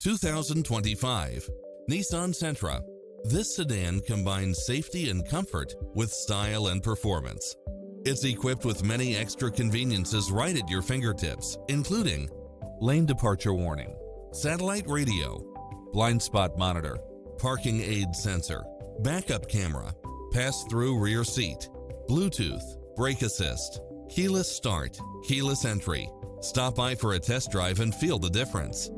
2025 Nissan Sentra. This sedan combines safety and comfort with style and performance. It's equipped with many extra conveniences right at your fingertips, including lane departure warning, satellite radio, blind spot monitor, parking aid sensor, backup camera, pass-through rear seat, Bluetooth, brake assist, keyless start, keyless entry. Stop by for a test drive and feel the difference.